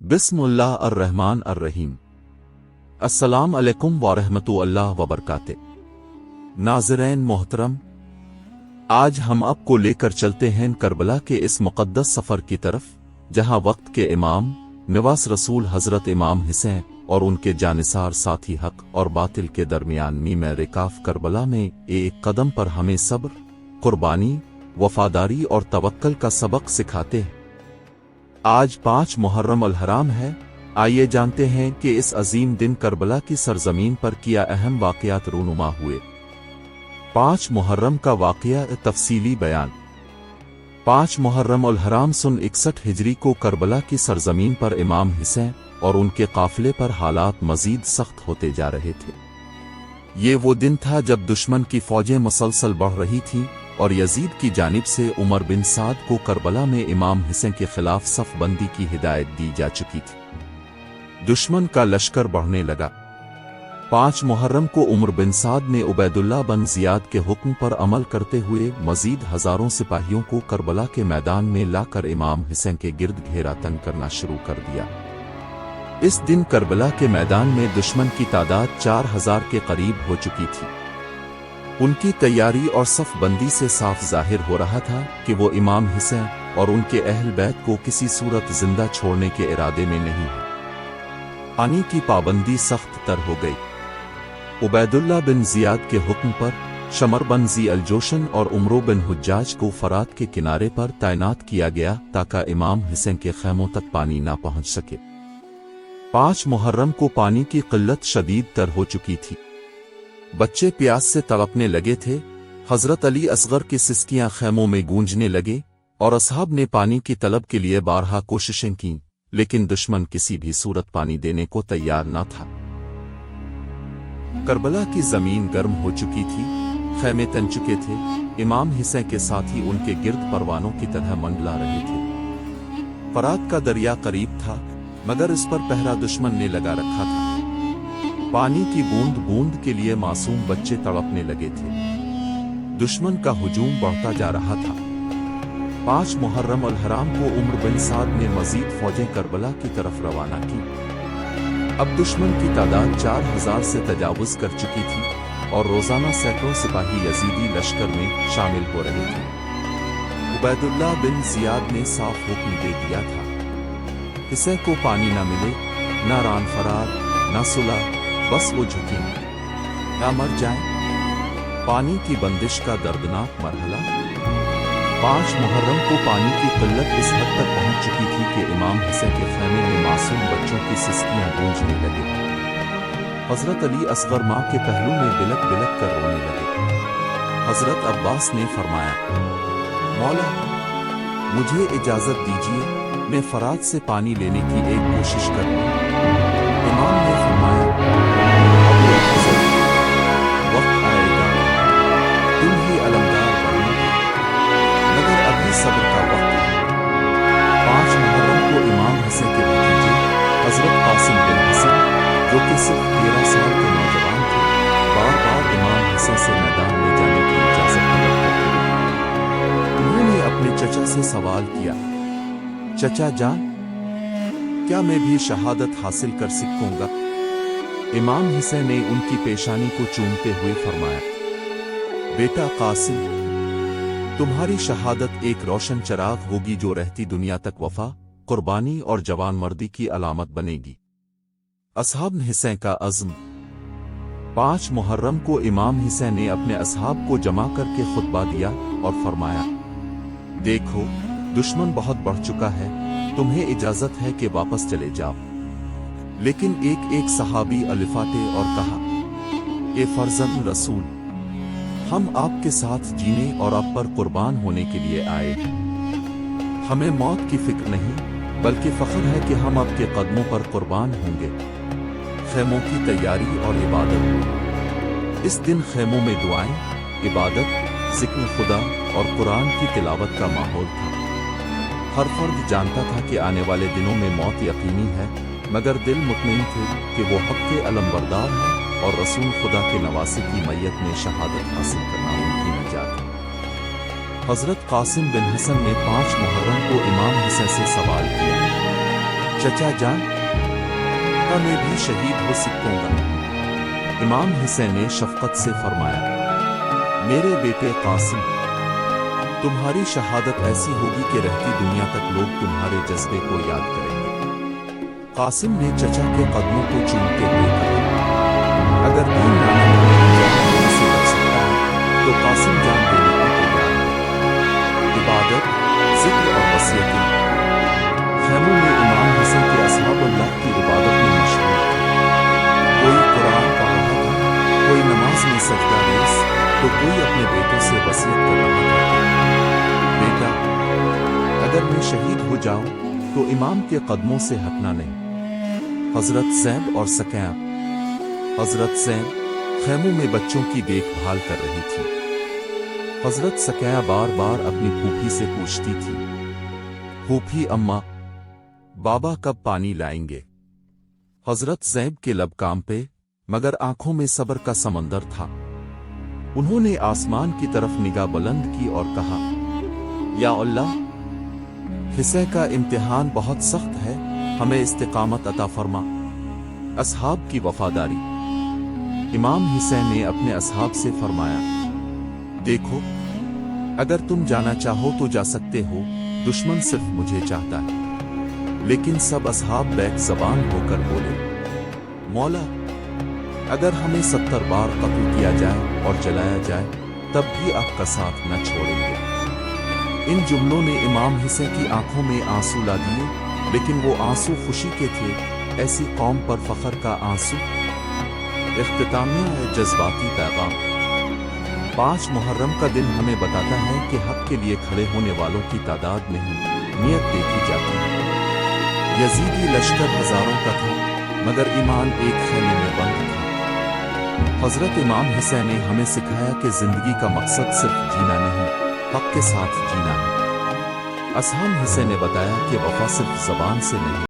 बिस्मिल्लाह अर्रहमान अर्रहीम। अस्सलाम अलैकुम वरहमतुल्लाह वबरकातुहू। नाज़रीन मोहतरम, आज हम आपको लेकर चलते हैं करबला के इस मुक़द्दस सफ़र की तरफ, जहां वक्त के इमाम नवास रसूल हज़रत इमाम हुसैन और उनके जानिसार साथी हक और बातिल के दरमियान मीम रिकाफ करबला में एक कदम पर हमें सब्र, कुर्बानी, वफादारी और तवक्कल का सबक सिखाते हैं। आज 5 मुहर्रम अल हराम है। आइए जानते हैं कि इस अजीम दिन करबला की सरजमीन पर किया अहम वाक़यात रूनुमा हुए। 5 मुहर्रम का वाक़या तफसीली बयान। 5 मुहर्रम अल हराम सन 61 हिजरी को करबला की सरजमीन पर इमाम हुसैन और उनके काफिले पर हालात मजीद सख्त होते जा रहे थे। ये वो दिन था जब दुश्मन की फौजें मुसलसल बढ़ रही थीं और यजीद की जानिब से उमर बिन साद को करबला में इमाम हुसैन के खिलाफ सफ बंदी की हिदायत दी जा चुकी थी। दुश्मन का लश्कर बढ़ने लगा। 5 मुहर्रम को उमर बिन साद ने उबैदुल्लाह बिन जियाद के हुक्म पर अमल करते हुए मजीद हजारों सिपाहियों को करबला के मैदान में लाकर इमाम हुसैन के गिर्द घेरा तंग करना शुरू कर दिया। इस दिन करबला के मैदान में दुश्मन की तादाद 4000 के करीब हो चुकी थी। उनकी तैयारी और सफ बंदी से साफ जाहिर हो रहा था कि वो इमाम हुसैन और उनके अहल बैत को किसी सूरत जिंदा छोड़ने के इरादे में नहीं है। पानी की पाबंदी सख्त तर हो गई। उबैदुल्लाह बिन जियाद के हुक्म पर शमर बिन ज़ी अल जोशन और उमरो बिन हुज्जाज को फरात के किनारे पर तैनात किया गया ताकि इमाम हुसैन के खैमों तक पानी ना पहुंच सके। 5 मुहर्रम को पानी की किल्लत शदीद तर हो चुकी थी। बच्चे प्यास से तड़पने लगे थे। हजरत अली असगर की सिसकियां खैमों में गूंजने लगे और असहाब ने पानी की तलब के लिए बारहा कोशिशें की, लेकिन दुश्मन किसी भी सूरत पानी देने को तैयार न था। करबला की जमीन गर्म हो चुकी थी, खैमे तन चुके थे। इमाम हुसैन के साथी उनके गिर्द परवानों की तरह मंडला रहे थे। फरात का दरिया करीब था, मगर इस पर पहरा दुश्मन ने लगा रखा था। पानी की बूंद बूंद के लिए मासूम बच्चे तड़पने लगे थे। दुश्मन का हुजूम बढ़ता जा रहा था। 5 मुहर्रम अल हराम को उमर बिन साद ने मजीद फौजें करबला की तरफ रवाना की। अब दुश्मन की तादाद 4000 से तजावुज कर चुकी थी और रोजाना सैकड़ों सिपाही यजीदी लश्कर में शामिल हो रहे थे। उबैदुल्लाह बिन जियाद ने साफ हुक्म दे दिया था, किसी को पानी न मिले, न रान फरार, न सुलह, बस वो झुकें या मर जाएं। पानी की बंदिश का दर्दनाक मरहला। 5 मुहर्रम को पानी की किल्लत इस हद तक पहुंच चुकी थी कि इमाम हुसैन के खैमे में मासूम बच्चों की सिसकियां गूंजने लगी। हजरत अली असगर मां के पहलू में बिलक बिलक कर रोने लगे। हजरत अब्बास ने फरमाया, मौला मुझे इजाजत दीजिए, मैं फरात से पानी लेने की एक कोशिश करूं। इमाम ने फरमाया, वक्त आएगा, तुम ही अलमदार बनोगे, मगर अभी सब्र का वक्त है। 5 मुहर्रम को इमाम हुसैन के भतीजे हजरत कासिम बिन हुसैन, जो कि सिर्फ 13 साल के नौजवान थे, बार बार इमाम हुसैन से मैदान में जाने की इजाजत तलब करते। उन्होंने अपने चचा से सवाल किया, चचा जान, क्या मैं भी शहादत हासिल कर सकूंगा? इमाम हुसैन ने उनकी पेशानी को चूमते हुए फरमाया, बेटा कासिम, तुम्हारी शहादत एक रोशन चराग होगी जो रहती दुनिया तक वफा, कुर्बानी और जवान मर्दी की अलामत बनेगी। असहाब हुसैन का अज़्म। 5 मुहर्रम को इमाम हुसैन ने अपने असहाब को जमा करके खुतबा दिया और फरमाया, देखो दुश्मन बहुत बढ़ चुका है, तुम्हें इजाजत है कि वापस चले जाओ। लेकिन एक एक सहाबी अलिफाटे और कहा, ए फर्जंद रसूल, हम आपके साथ जीने और आप पर कुर्बान होने के लिए आए हैं। हमें मौत की फिक्र नहीं, बल्कि फख्र है कि हम आपके कदमों पर कुर्बान होंगे। खैमों की तैयारी और इबादत। इस दिन खैमों में दुआएं, इबादत, जिक्र खुदा और कुरान की तिलावत का माहौल था। हर फर्द जानता था कि आने वाले दिनों में मौत यकीनी है, मगर दिल मुतमईन थे कि वो हक के अलमबरदार हैं और रसूल खुदा के नवासे की मैयत में शहादत हासिल करना उनकी नजात है। हजरत कासिम बिन हसन ने 5 मुहर्रम को इमाम हुसैन से सवाल किया, चचा जान, का मैं भी शहीद हो सकूंगा? इमाम हुसैन ने शफकत से फरमाया, मेरे बेटे कासिम, तुम्हारी शहादत ऐसी होगी कि रहती दुनिया तक लोग तुम्हारे जज्बे को याद करेंगे। कासिम ने चचा के कदमों को चूमते हुए कहा, अगर दीन नाना से बच सकता है तो कासिम जान देने को तैयार है। इबादत, जिक्र और वसीयतें। खैमों में इमाम हुसैन के असहाबुल्लाह की इबादत में मशगूल थे। कोई कुरान पढ़ रहा था, कोई नमाज में सजदा रेस, तो कोई अपने बेटों से वसीयत कर रहा था, बेटा, अगर मैं शहीद हो जाऊं तो इमाम के कदमों से हटना नहीं। हजरत ज़ैनब और सकैया। हजरत ज़ैनब खैमों में बच्चों की देखभाल कर रही थी। हजरत सकैया बार बार अपनी फूफी से पूछती थी, फूफी अम्मा, बाबा कब पानी लाएंगे? हजरत ज़ैनब के लब कांपे, मगर आंखों में सब्र का समंदर था। उन्होंने आसमान की तरफ निगाह बुलंद की और कहा, या अल्लाह, हिस्से का इम्तिहान बहुत सख्त है, हमें इस्तिकामत अता फरमा। असहाब की वफादारी। इमाम हुसैन ने अपने असहाब से फरमाया, देखो, अगर तुम जाना चाहो तो जा सकते हो, दुश्मन सिर्फ मुझे चाहता है। लेकिन सब असहाब बैक ज़बान होकर बोले, मौला, अगर हमें 70 बार कत्ल किया जाए और जलाया जाए तब भी आपका साथ न छोड़ेंगे। इन जुमलों ने इमाम हुसैन की आंखों में आंसू ला दिए, लेकिन वो आंसू खुशी के थे, ऐसी कौम पर फख्र का आंसू। इख्तितामिया जज्बाती पैगाम। 5 मुहर्रम का दिन हमें बताता है कि हक के लिए खड़े होने वालों की तादाद नहीं, नियत देखी जाती है। यजीदी लश्कर हजारों का था, मगर ईमान एक खेमे में बंद था। हजरत इमाम हुसैन ने हमें सिखाया कि जिंदगी का मकसद सिर्फ जीना नहीं, हक के साथ जीना है। असहाब हुसैन ने बताया कि वफा सिर्फ ज़बान से नहीं